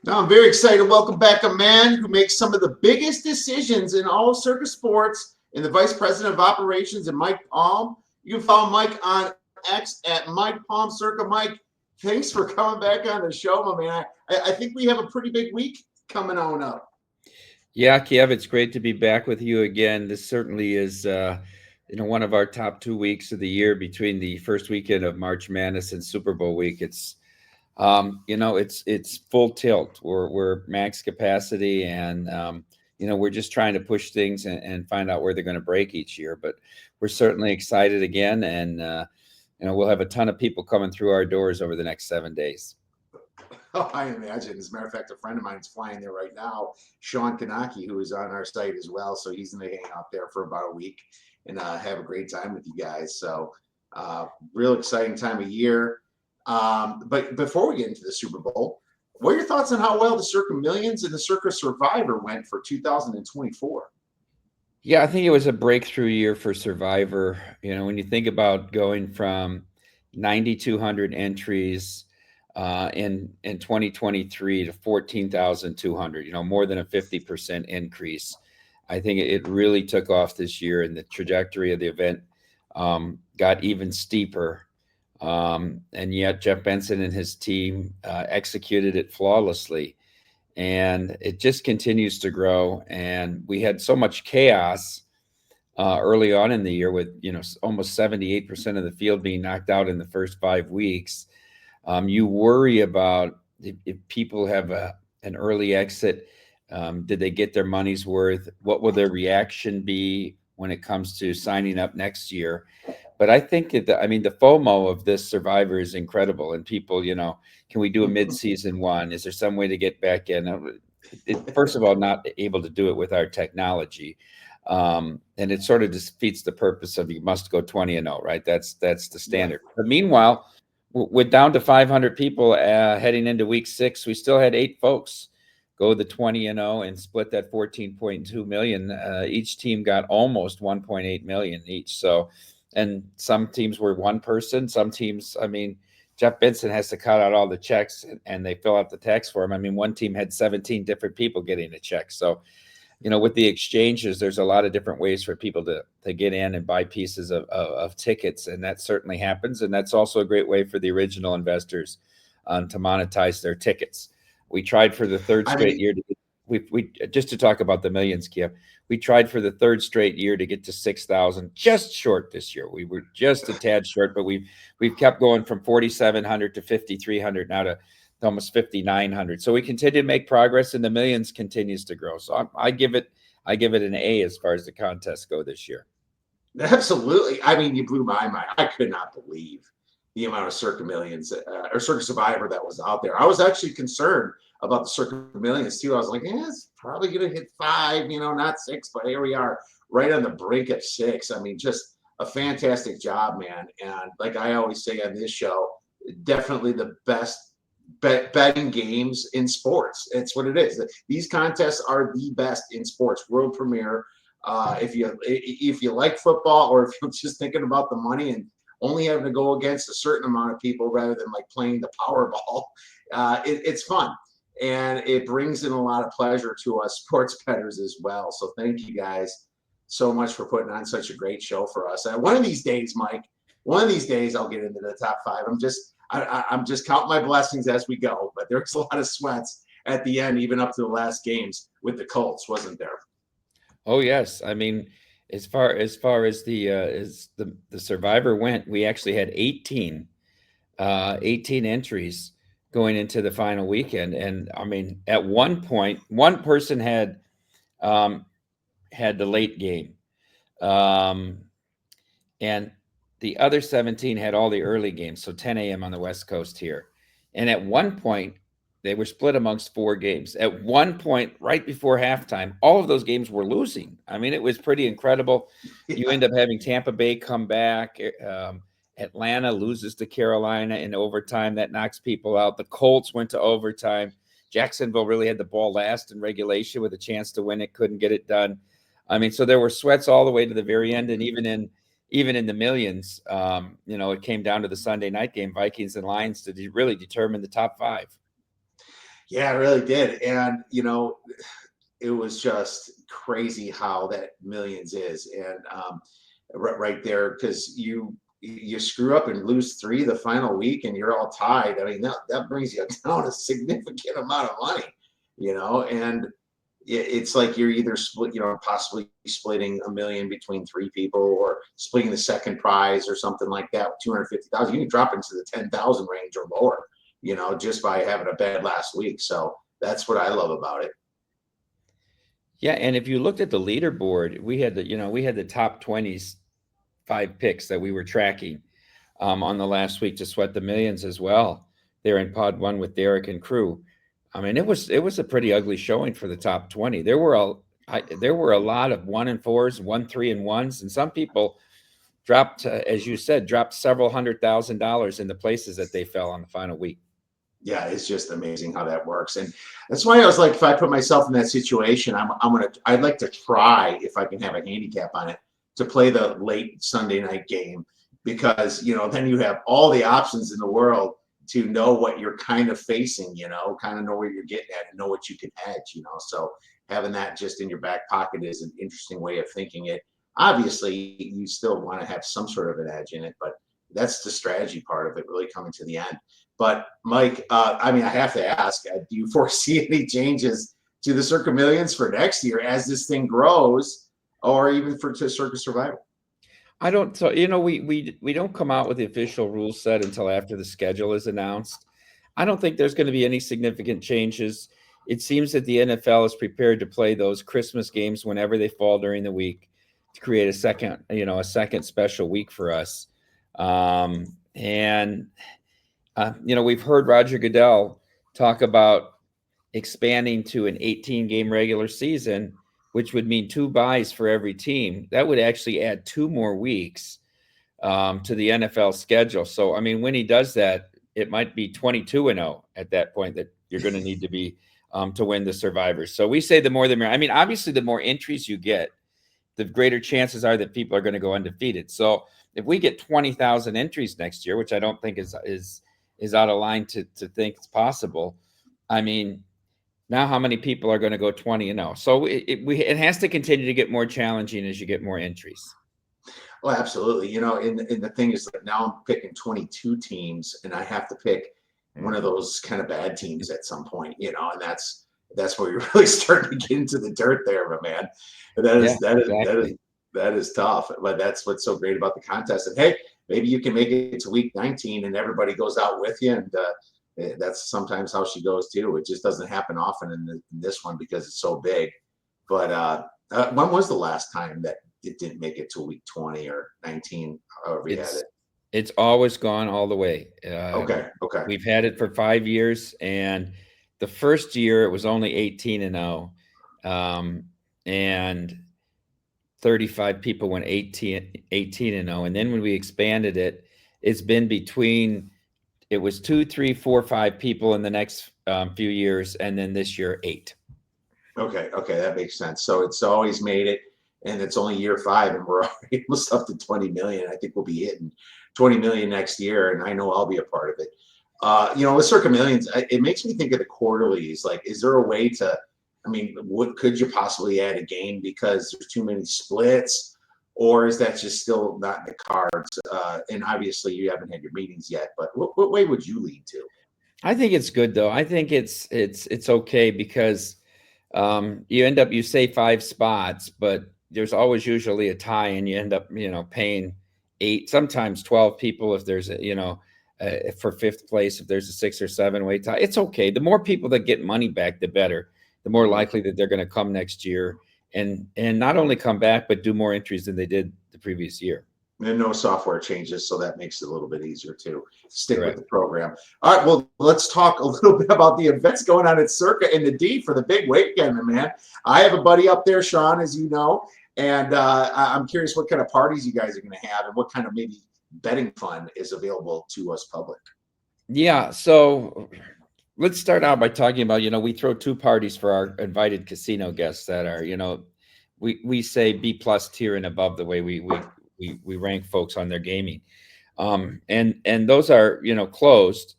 Now, I'm very excited to welcome back a man who makes some of the biggest decisions in all of circus sports and the vice president of operations and Mike Palm. You can follow Mike on X at MikePalmCirca. Mike, thanks for coming back on the show, my man. I think we have a pretty big week coming on up. Yeah, Kiev, it's great to be back with you again. This certainly is, one of our top 2 weeks of the year between the first weekend of March Madness and Super Bowl week. It's full tilt. We're max capacity, and we're just trying to push things and find out where they're going to break each year. But we're certainly excited again, and we'll have a ton of people coming through our doors over the next 7 days. Oh, I imagine. As a matter of fact, a friend of mine's flying there right now, Sean Kanaki, who is on our site as well. So he's going to hang out there for about a week and have a great time with you guys. So, real exciting time of year. But before we get into the Super Bowl, what are your thoughts on how well the Circa Millions and the Circa Survivor went for 2024? Yeah, I think it was a breakthrough year for Survivor. When you think about going from 9,200 entries in 2023 to 14,200, more than a 50% increase. I think it really took off this year, and the trajectory of the event got even steeper. And yet Jeff Benson and his team executed it flawlessly. And it just continues to grow. And we had so much chaos early on in the year with, almost 78% of the field being knocked out in the first 5 weeks. You worry about if people have an early exit. Did they get their money's worth? What will their reaction be when it comes to signing up next year? But I think the FOMO of this Survivor is incredible, and people, can we do a mid-season one? Is there some way to get back in? First of all, not able to do it with our technology, and it sort of defeats the purpose of you must go 20-0, right? That's the Yeah. standard. But meanwhile, we're down to 500 people heading into week 6. We still had 8 folks go the 20-0 and split that 14.2 million. Each team got almost 1.8 million each. So. And some teams were one person. Some teams, Jeff Benson has to cut out all the checks and they fill out the tax form. One team had 17 different people getting a check. So, with the exchanges, there's a lot of different ways for people to get in and buy pieces of tickets. And that certainly happens. And that's also a great way for the original investors to monetize their tickets. We tried for the third I straight mean, year we just to talk about the millions, Kiev. We tried for the third straight year to get to 6,000, just short this year. We were just a tad short, but we've kept going from 4,700 to 5,300 now to almost 5,900. So we continue to make progress, and the millions continues to grow. So I give it an A as far as the contests go this year. absolutely. You blew my mind. I could not believe the amount of Circa Millions or Circa Survivor that was out there. I was actually concerned about the Circa Millions too. I was like, it's probably going to hit 5, not 6, but here we are right on the brink of 6. Just a fantastic job, man. And like I always say on this show, definitely the best betting games in sports. It's what it is. These contests are the best in sports, world premiere. If you like football, or if you're just thinking about the money and only having to go against a certain amount of people rather than like playing the Powerball, it's fun and it brings in a lot of pleasure to us sports bettors as well. So thank you guys so much for putting on such a great show for us. One of these days, Mike, one of these days I'll get into the top 5. I'm just counting my blessings as we go, but there's a lot of sweats at the end, even up to the last games with the Colts, wasn't there? Oh yes, as far as the Survivor went, we actually had 18 entries going into the final weekend. And at one point, one person um, had the late game, um, and the other 17 had all the early games, so 10 a.m. on the West Coast here. And at one point, they were split amongst 4 games. At one point, right before halftime, all of those games were losing. It was pretty incredible. You Yeah. end up having Tampa Bay come back. Atlanta loses to Carolina in overtime. That knocks people out. The Colts went to overtime. Jacksonville really had the ball last in regulation with a chance to win it, couldn't get it done. So there were sweats all the way to the very end, and even in the millions, it came down to the Sunday night game, Vikings and Lions, to really determine the top 5. Yeah, it really did. And, it was just crazy how that millions is. And right there, because you screw up and lose three the final week and you're all tied. I mean, that brings you down a significant amount of money, and it's like you're either split, possibly splitting a million between three people or splitting the second prize or something like that, 250,000. You can drop into the 10,000 range or lower, just by having a bad last week. So that's what I love about it. Yeah, and if you looked at the leaderboard, we had the top 20s 5 picks that we were tracking on the last week to sweat the millions as well. They're in pod one with Derek and crew. I mean, it was a pretty ugly showing for the top 20. There were a lot of 1 and 4s, 1, 3 and 1s, and some people dropped, as you said, dropped several $100,000 in the places that they fell on the final week. Yeah, it's just amazing how that works. And that's why I was like, if I put myself in that situation, I'd like to try, if I can have a handicap on it, to play the late Sunday night game, because then you have all the options in the world to know what you're kind of facing, kind of know where you're getting at and know what you can hedge, so having that just in your back pocket is an interesting way of thinking it. Obviously you still want to have some sort of an edge in it, but that's the strategy part of it, really coming to the end. But Mike, I mean, I have to ask, do you foresee any changes to the Circa Millions for next year as this thing grows, or even to Circa Survival? I don't. So we don't come out with the official rule set until after the schedule is announced. I don't think there's going to be any significant changes. It seems that the NFL is prepared to play those Christmas games whenever they fall during the week to create a second special week for us. And we've heard Roger Goodell talk about expanding to an 18-game regular season, which would mean 2 buys for every team. That would actually add 2 more weeks to the NFL schedule. So, I mean, when he does that, it might be 22-0 at that point that you're going to need to be to win the Survivors. So we say the more the merrier. I mean, obviously, the more entries you get, the greater chances are that people are going to go undefeated. So if we get 20,000 entries next year, which I don't think is out of line to think it's possible, I mean, now how many people are going to go 20-0? So it has to continue to get more challenging as you get more entries. Well, absolutely. And the thing is that now I'm picking 22 teams, and I have to pick one of those kind of bad teams at some point, and that's where you're really starting to get into the dirt there, my man. Exactly. That is tough, but that's what's so great about the contest. And hey, maybe you can make it to week 19 and everybody goes out with you, and that's sometimes how she goes too. It just doesn't happen often in this one because it's so big. But when was the last time that it didn't make it to week 20 or 19, however you had it? It's always gone all the way. Okay. We've had it for 5 years, and the first year it was only 18-0, and 35 people went 18-0, and then when we expanded it, it's been between. It was 2, 3, 4, 5 people in the next few years, and then this year 8. Okay, that makes sense. So it's always made it, and it's only year 5, and we're already almost up to 20 million. I think we'll be hitting 20 million next year, and I know I'll be a part of it. With Circa Millions, it makes me think of the quarterlies. Like, is there a way to? I mean, what could you possibly add a game because there's too many splits, or is that just still not in the cards? And obviously, you haven't had your meetings yet. But what way would you lead to? I think it's good though. I think it's okay because you say 5 spots, but there's always usually a tie, and you end up paying 8, sometimes 12 people if there's for 5th place if there's a 6 or 7 way tie. It's okay. The more people that get money back, the better. The more likely that they're going to come next year and not only come back but do more entries than they did the previous year. And no software changes, so that makes it a little bit easier to stick Correct. with the program. All right, well, let's talk a little bit about the events going on at Circa in the D for the big weekend, man. I have a buddy up there, Sean, as you know, and I'm curious what kind of parties you guys are going to have and what kind of maybe betting fun is available to us public. Yeah, so let's start out by talking about, we throw 2 parties for our invited casino guests that are, we say B+ tier and above the way we rank folks on their gaming. And those are, closed.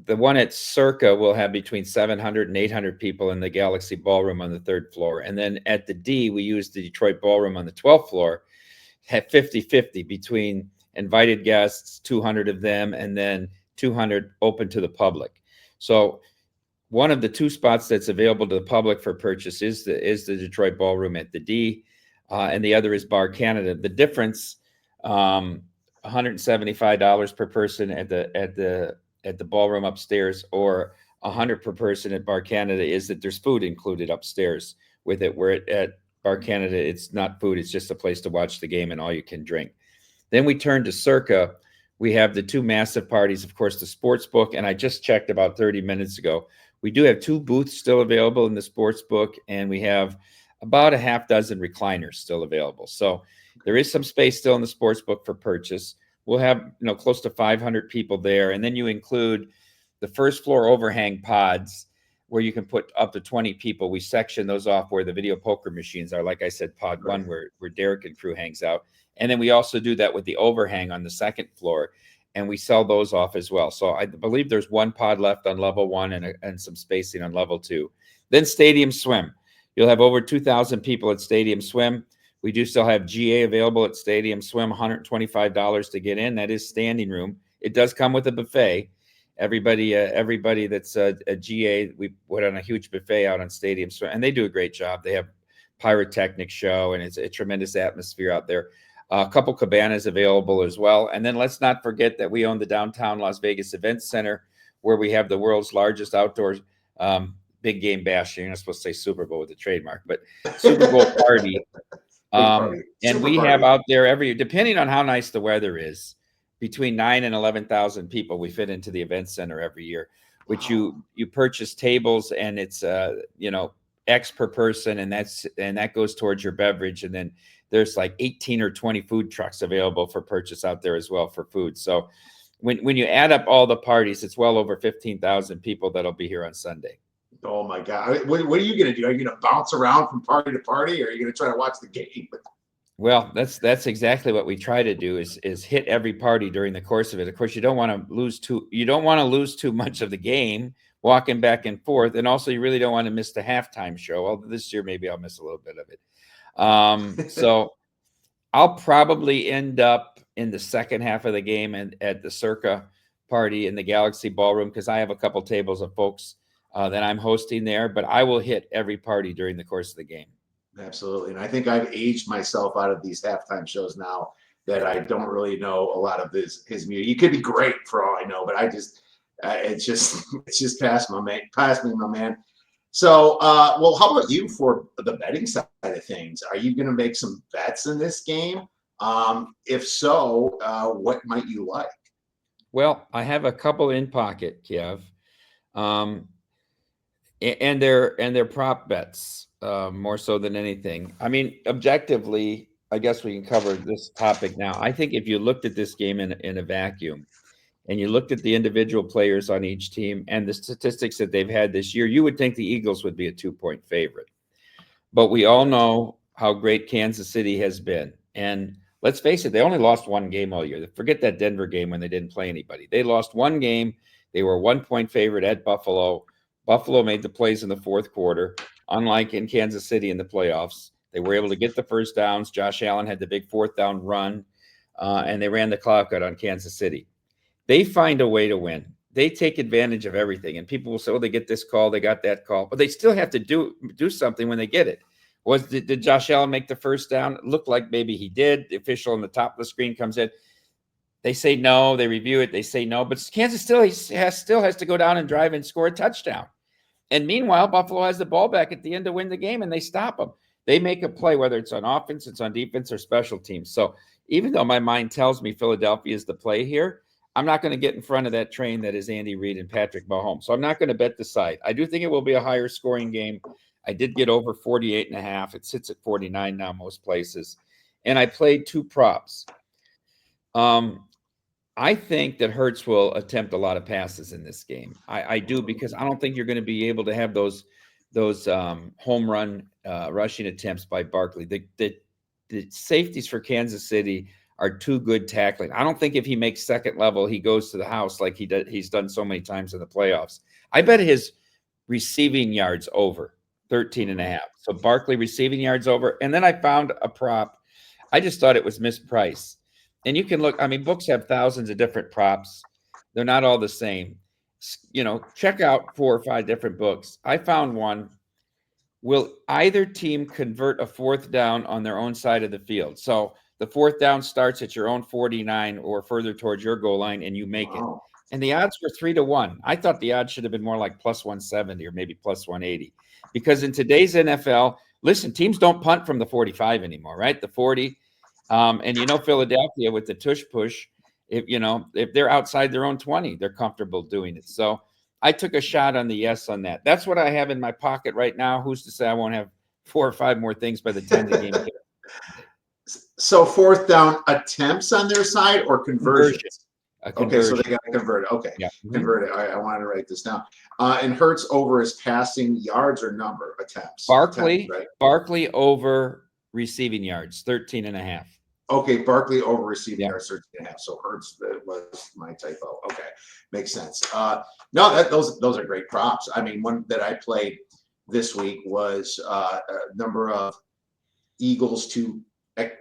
the one at Circa will have between 700 and 800 people in the Galaxy Ballroom on the 3rd floor. And then at the D, we use the Detroit Ballroom on the 12th floor, have 50-50 between invited guests, 200 of them, and then 200 open to the public. So one of the 2 spots that's available to the public for purchase is the Detroit Ballroom at the D, and the other is Bar Canada. The difference, $175 per person at the ballroom upstairs, or 100 per person at Bar Canada, is that there's food included upstairs with it. Where at Bar Canada, it's not food; it's just a place to watch the game and all you can drink. Then we turn to Circa. We have the 2 massive parties, of course, the sports book, and I just checked about 30 minutes ago. We do have 2 booths still available in the sports book, and we have about a half dozen recliners still available. So there is some space still in the sports book for purchase. We'll have close to 500 people there, and then you include the first floor overhang pods where you can put up to 20 people. We section those off where the video poker machines are. Like I said, pod 1 where Derek and crew hangs out. And then we also do that with the overhang on the 2nd floor, and we sell those off as well. So I believe there's 1 pod left on level 1 and some spacing on level 2. Then Stadium Swim. You'll have over 2,000 people at Stadium Swim. We do still have GA available at Stadium Swim, $125 to get in. That is standing room. It does come with a buffet. Everybody that's a GA, we put on a huge buffet out on Stadium Swim, and they do a great job. They have pyrotechnic show, and it's a tremendous atmosphere out there. A couple cabanas available as well. And then let's not forget that we own the downtown Las Vegas Event Center, where we have the world's largest outdoor big game bash. You're not supposed to say Super Bowl with the trademark, but Super Bowl party. And we have out there depending on how nice the weather is, between 9 and 11,000 people we fit into the event center every year, which you purchase tables, and it's X per person, and that goes towards your beverage. And then there's like 18 or 20 food trucks available for purchase out there as well for food. So when you add up all the parties, it's well over 15,000 people that'll be here on Sunday. Oh my God. What are you going to do? Are you going to bounce around from party to party, or are you going to try to watch the game? Well, that's exactly what we try to do is hit every party during the course of it. Of course, you don't want to lose too much of the game walking back and forth. And also you really don't want to miss the halftime show. Although this year maybe I'll miss a little bit of it. So I'll probably end up in the second half of the game and at the Circa party in the Galaxy Ballroom, because I have a couple tables of folks that I'm hosting there, but I will hit every party during the course of the game. Absolutely. And I think I've aged myself out of these halftime shows now that I don't really know a lot of his music. He could be great for all I know, but it's just past me, my man. So, well, how about you for the betting side of things? Are you going to make some bets in this game? If so, what might you like? Well, I have a couple in pocket, Kiev, and they're prop bets more so than anything. I mean, objectively, I guess we can cover this topic now. I think if you looked at this game in a vacuum, and you looked at the individual players on each team and the statistics that they've had this year, you would think the Eagles would be a 2-point favorite. But we all know how great Kansas City has been. And let's face it, they only lost 1 game all year. Forget that Denver game when they didn't play anybody. They lost 1 game. They were a 1-point favorite at Buffalo. Buffalo made the plays in the 4th quarter, unlike in Kansas City in the playoffs. They were able to get the first downs. Josh Allen had the big 4th down run, and they ran the clock out on Kansas City. They find a way to win. They take advantage of everything. And people will say, oh, they get this call, they got that call. But they still have to do something when they get it. Did Josh Allen make the first down? It looked like maybe he did. The official on the top of the screen comes in. They say no. They review it. They say no. But Kansas still has to go down and drive and score a touchdown. And meanwhile, Buffalo has the ball back at the end to win the game, and they stop them. They make a play, whether it's on offense, it's on defense, or special teams. So even though my mind tells me Philadelphia is the play here, I'm not going to get in front of that train that is Andy Reid and Patrick Mahomes. So I'm not going to bet the side. I do think it will be a higher scoring game. I did get over 48.5. It sits at 49 now most places. And I played 2 props. I think that Hurts will attempt a lot of passes in this game. I do, because I don't think you're going to be able to have those home run rushing attempts by Barkley. The safeties for Kansas City are too good tackling. I don't think if he makes second level, he goes to the house like he's done so many times in the playoffs. I bet his receiving yards over 13.5. So Barkley receiving yards over. And then I found a prop. I just thought it was mispriced. And you can look, I mean, books have thousands of different props. They're not all the same. Check out 4 or 5 different books. I found one. Will either team convert a fourth down on their own side of the field? So the fourth down starts at your own 49 or further towards your goal line, and you make it. And the odds were 3-1. I thought the odds should have been more like plus 170 or maybe plus 180. Because in today's NFL, listen, teams don't punt from the 45 anymore, right? The 40. And Philadelphia with the tush push, if they're outside their own 20, they're comfortable doing it. So I took a shot on the yes on that. That's what I have in my pocket right now. Who's to say I won't have 4 or 5 more things by the time the game gets? So fourth down attempts on their side or conversions? Okay, so they got to convert it. Okay, yeah. Convert it. I wanted to write this down. And Hurts over his passing yards or number attempts? Barkley, attempts, right? Barkley over receiving yards, 13.5. Okay, Barkley over receiving yards, 13.5. So Hurts was my typo. Okay, makes sense. No, those are great props. I mean, one that I played this week was a number of Eagles to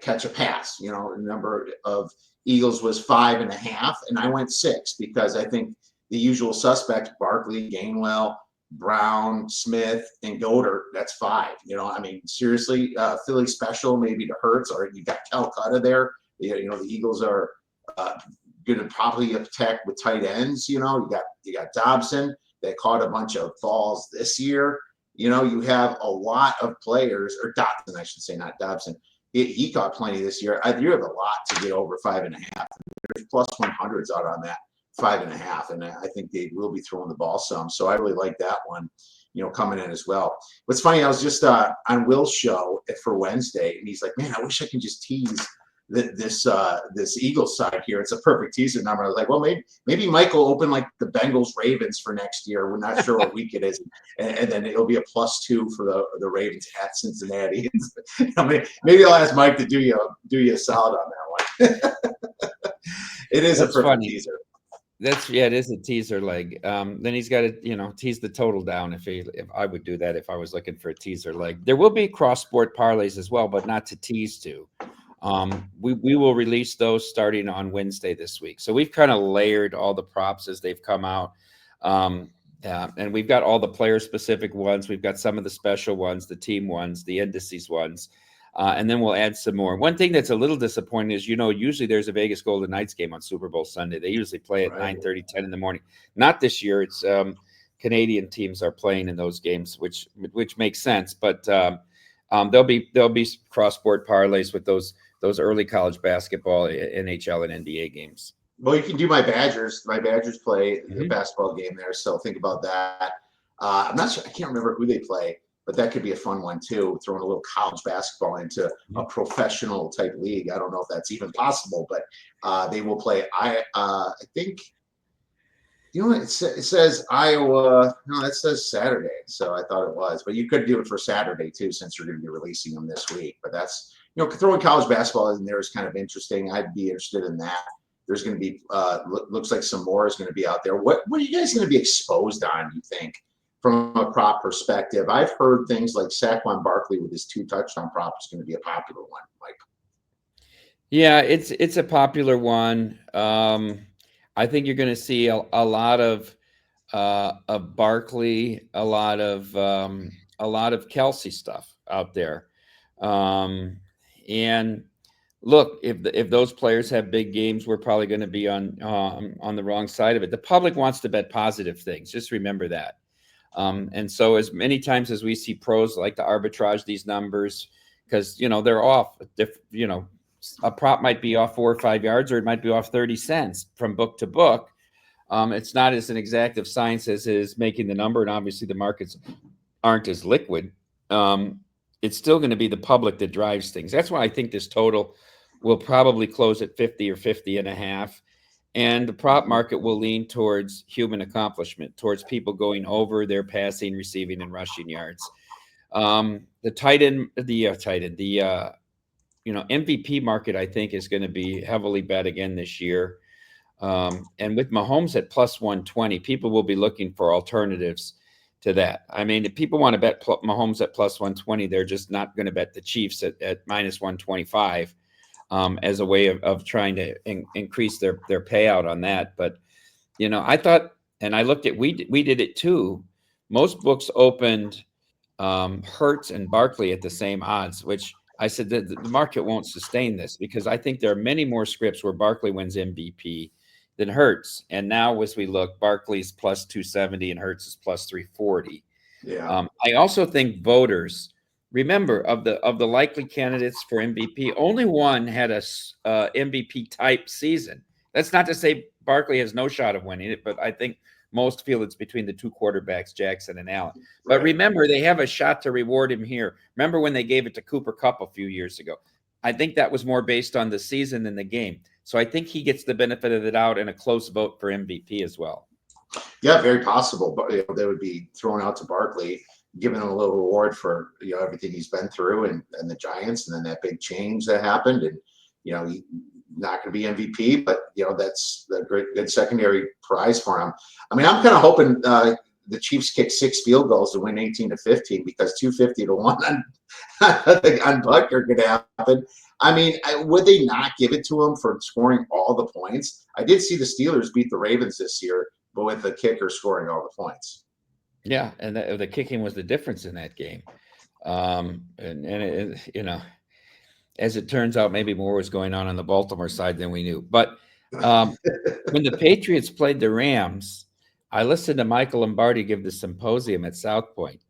catch a pass. The number of Eagles was 5.5, and I went 6 because I think the usual suspects, Barkley, Gainwell, Brown, Smith, and Goddard, that's 5. I mean, seriously, Philly special maybe to Hurts, or you got Calcutta there. The Eagles are going to probably attack with tight ends. You got Dobson that caught a bunch of balls this year. You have a lot of players, or Dobson, I should say, not Dobson. He caught plenty this year. You have a lot to get over 5.5. There's plus 100s out on that 5.5, and I think they will be throwing the ball some. So I really like that one, coming in as well. What's funny, I was just on Will's show for Wednesday, and he's like, "Man, I wish I could just tease this Eagles side here. It's a perfect teaser number." I was like, "Well, maybe Mike will open like the Bengals Ravens for next year. We're not sure what week it is, and then it'll be a +2 for the Ravens at Cincinnati." Maybe I'll ask Mike to do you a solid on that one. It is a perfect teaser. It is a teaser leg. Then he's got to, tease the total down if I would do that if I was looking for a teaser leg. There will be cross-sport parlays as well, but not to tease to. We will release those starting on Wednesday this week. So we've kind of layered all the props as they've come out. And we've got all the player-specific ones. We've got some of the special ones, the team ones, the indices ones. And then we'll add some more. One thing that's a little disappointing is, usually there's a Vegas Golden Knights game on Super Bowl Sunday. They usually play at 9:30, 10 in the morning. Not this year. It's Canadian teams are playing in those games, which makes sense. But there'll be cross-sport parlays with those early college basketball, NHL, and NBA games. Well, you can do my Badgers. My Badgers play the basketball game there, so think about that. I'm not sure. I can't remember who they play, but that could be a fun one too. Throwing a little college basketball into a professional type league. I don't know if that's even possible, but they will play. I think. It says Iowa. No, that says Saturday. So I thought it was, but you could do it for Saturday too, since you're going to be releasing them this week. But that's throwing college basketball in there is kind of interesting. I'd be interested in that. There's going to be looks like some more is going to be out there. What are you guys going to be exposed on, you think, from a prop perspective? I've heard things like Saquon Barkley with his 2 touchdown prop is going to be a popular one, Mike. Yeah, it's a popular one. I think you're going to see a lot of Barkley, a lot of Kelsey stuff out there. And look, if those players have big games, we're probably going to be on the wrong side of it. The public wants to bet positive things. Just remember that. And so as many times as we see pros like to arbitrage these numbers, because they're off. A prop might be off 4 or 5 yards, or it might be off 30 cents from book to book. It's not as an exactive science as is making the number, and obviously the markets aren't as liquid. It's still going to be the public that drives things. That's why I think this total will probably close at 50 or 50.5. And the prop market will lean towards human accomplishment, towards people going over their passing, receiving, and rushing yards. The MVP market, I think, is going to be heavily bet again this year. And with Mahomes at plus 120, people will be looking for alternatives to that. I mean, if people want to bet Mahomes at plus 120, they're just not going to bet the Chiefs at minus 125 as a way of trying to increase their payout on that. But, I thought, and I looked at, we did it too. Most books opened Hurts and Barkley at the same odds, which I said that the market won't sustain this because I think there are many more scripts where Barkley wins MVP than Hurts. And now as we look, Barkley's plus 270 and Hurts is plus 340. Yeah. I also think voters, remember, of the likely candidates for MVP, only one had a MVP type season. That's not to say Barkley has no shot of winning it, but I think most feel it's between the two quarterbacks, Jackson and Allen. But Right. remember, they have a shot to reward him here. Remember when they gave it to Cooper Kupp a few years ago? I think that was more based on the season than the game. So I think he gets the benefit of the doubt and a close vote for MVP as well. Yeah, very possible. But they would be thrown out to Barkley, giving him a little reward for everything he's been through and the Giants, and then that big change that happened, and he not going to be MVP, but that's a good secondary prize for him. I mean, I'm kind of hoping the Chiefs kick 6 field goals to win 18-15 because 250 to 1 on Butker could happen. I mean, would they not give it to him for scoring all the points? I did see the Steelers beat the Ravens this year, but with the kicker scoring all the points. Yeah, and the kicking was the difference in that game. As it turns out, maybe more was going on the Baltimore side than we knew. But when the Patriots played the Rams, I listened to Michael Lombardi give the symposium at South Point,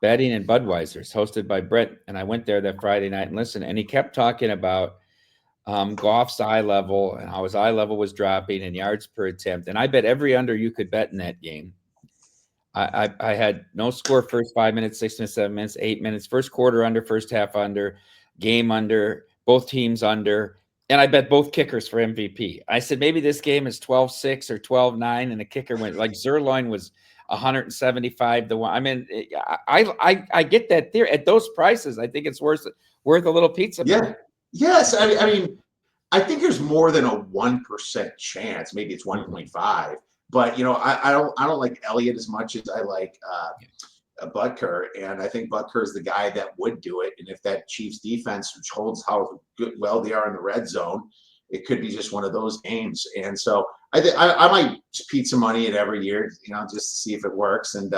Betting and Budweiser's, hosted by Brett. And I went there that Friday night and listened. And he kept talking about Goff's eye level and how his eye level was dropping and yards per attempt. And I bet every under you could bet in that game. I had no score first 5 minutes, 6 minutes, 7 minutes, 8 minutes, first quarter under, first half under, game under, both teams under. And I bet both kickers for MVP. I said, maybe this game is 12-6 or 12-9. And the kicker went like Zerline was 175 to 1. I mean, I get that theory at those prices. I think it's worth a little pizza. Yeah. Yes. I mean, I think there's more than a 1% chance. Maybe it's 1.5. But I don't like Elliott as much as I like Butker, and I think Butker is the guy that would do it. And if that Chiefs defense, which holds how well they are in the red zone, it could be just one of those games. And so I might put some money in every year, just to see if it works. And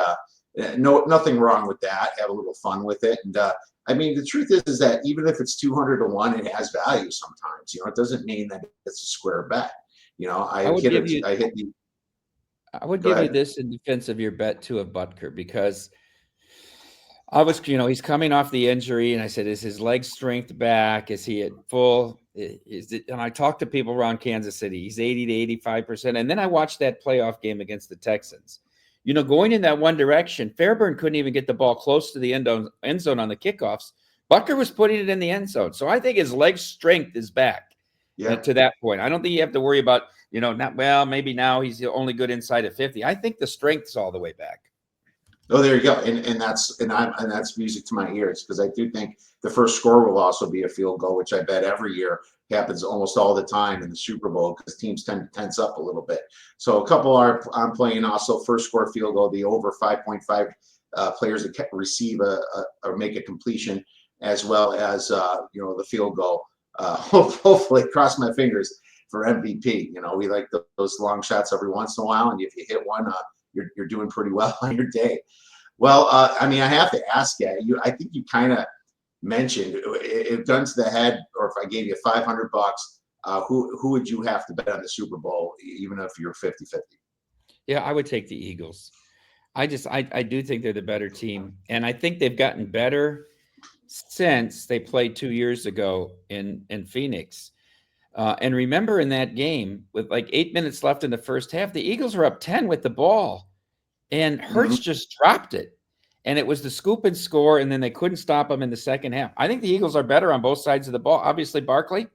nothing wrong with that. Have a little fun with it. And I mean, the truth is that even if it's 200 to 1, it has value sometimes. It doesn't mean that it's a square bet. I would give you this in defense of your bet too of Butker, because he's coming off the injury, and I said, is his leg strength back? Is he at full? And I talked to people around Kansas City. He's 80 to 85%. And then I watched that playoff game against the Texans. Going in that one direction, Fairburn couldn't even get the ball close to the end zone on the kickoffs. Butker was putting it in the end zone. So I think his leg strength is back to that point. I don't think you have to worry about, maybe now he's only good inside of 50. I think the strength's all the way back. Oh, there you go, and that's music to my ears, because I do think the first score will also be a field goal, which I bet every year happens almost all the time in the Super Bowl because teams tend to tense up a little bit. So a couple I'm playing also first score field goal, the over 5.5 players that receive or make a completion, as well as the field goal. Hopefully, cross my fingers for MVP. We like those long shots every once in a while, and if you hit one, you're doing pretty well on your day. Well, I mean, I have to ask you. I think you kind of mentioned, if gun to the head, or if I gave you $500, who would you have to bet on the Super Bowl, even if you're 50-50? Yeah, I would take the Eagles. I do think they're the better team, and I think they've gotten better since they played 2 years ago in Phoenix. And remember, in that game with like 8 minutes left in the first half, the Eagles were up 10 with the ball, and Hurts just dropped it. And it was the scoop and score, and then they couldn't stop them in the second half. I think the Eagles are better on both sides of the ball. Obviously, Barkley.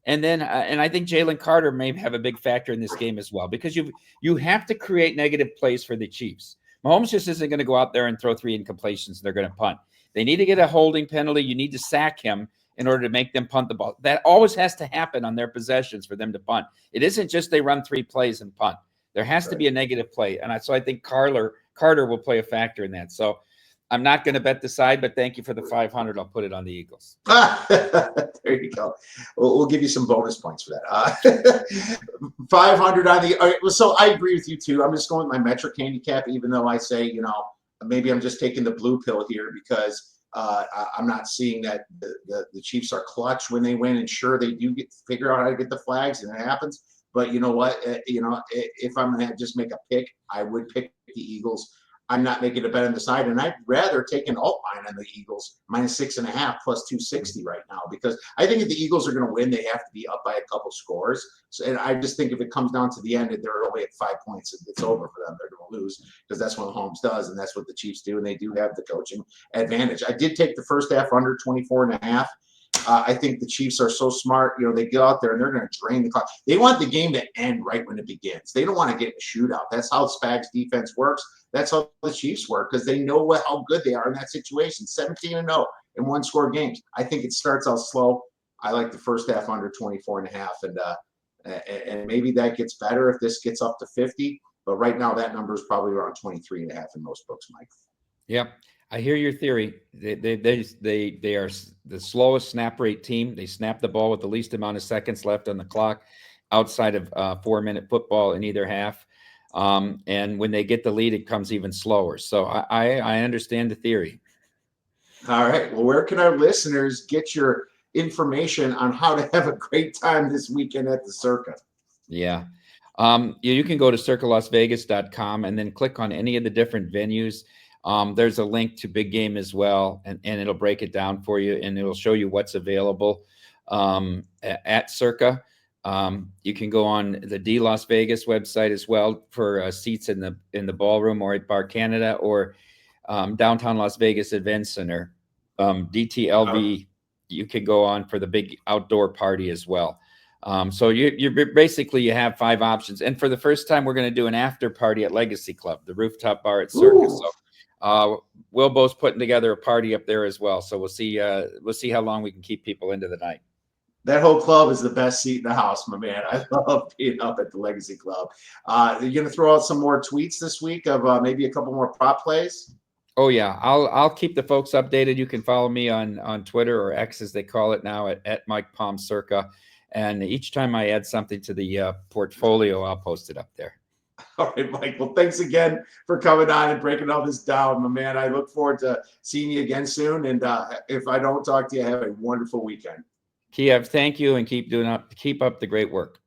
And then, and I think Jalen Carter may have a big factor in this game as well, because you have to create negative plays for the Chiefs. Mahomes just isn't going to go out there and throw 3 incompletions. They're going to punt. They need to get a holding penalty. You need to sack him in order to make them punt the ball. That always has to happen on their possessions for them to punt. It isn't just they run 3 plays and punt. There has to be a negative play. And so I think Carter will play a factor in that. So I'm not going to bet the side, but thank you for the 500. I'll put it on the Eagles. There you go. We'll give you some bonus points for that. 500 on the. Right, so I agree with you too. I'm just going with my metric handicap, even though I say, maybe I'm just taking the blue pill here because I'm not seeing that the Chiefs are clutch when they win, and sure they do figure out how to get the flags, and it happens. But you know what? If I'm going to just make a pick, I would pick the Eagles. I'm not making a bet on the side, and I'd rather take an alt line on the Eagles -6.5 plus 260 right now, because I think if the Eagles are going to win, they have to be up by a couple scores. So, and I just think if it comes down to the end and they're only at 5 points, it's over for them. They're going to lose because that's what Mahomes does, and that's what the Chiefs do, and they do have the coaching advantage. I did take the first half under 24.5. I think the Chiefs are so smart. They get out there and they're going to drain the clock. They want the game to end right when it begins. They don't want to get in a shootout. That's how Spags defense works. That's how the Chiefs work, because they know how good they are in that situation. 17-0 in one-score games. I think it starts out slow. I like the first half under 24.5, and maybe that gets better if this gets up to 50. But right now, that number is probably around 23.5 in most books, Mike. Yep. I hear your theory. They are the slowest snap rate team. They snap the ball with the least amount of seconds left on the clock outside of 4-minute football in either half. And when they get the lead, it comes even slower. So I understand the theory. All right. Well, where can our listeners get your information on how to have a great time this weekend at the Circa? Yeah. You can go to circalasvegas.com and then click on any of the different venues. There's a link to Big Game as well, and it'll break it down for you, and it'll show you what's available at Circa. You can go on the D Las Vegas website as well for seats in the ballroom or at Bar Canada or downtown Las Vegas Event Center. DTLV, you can go on for the big outdoor party as well. So you basically you have 5 options, and for the first time, we're going to do an after party at Legacy Club, the rooftop bar at Circa. Ooh. So Wilbo's putting together a party up there as well. So we'll see how long we can keep people into the night. That whole club is the best seat in the house, my man. I love being up at the Legacy Club. You're going to throw out some more tweets this week of maybe a couple more prop plays? Oh yeah, I'll keep the folks updated. You can follow me on Twitter, or X as they call it now, at MikePalmCirca. And each time I add something to the portfolio, I'll post it up there. All right, Mike. Well, thanks again for coming on and breaking all this down, my man. I look forward to seeing you again soon. And if I don't talk to you, have a wonderful weekend. Kiev, thank you, and keep up the great work.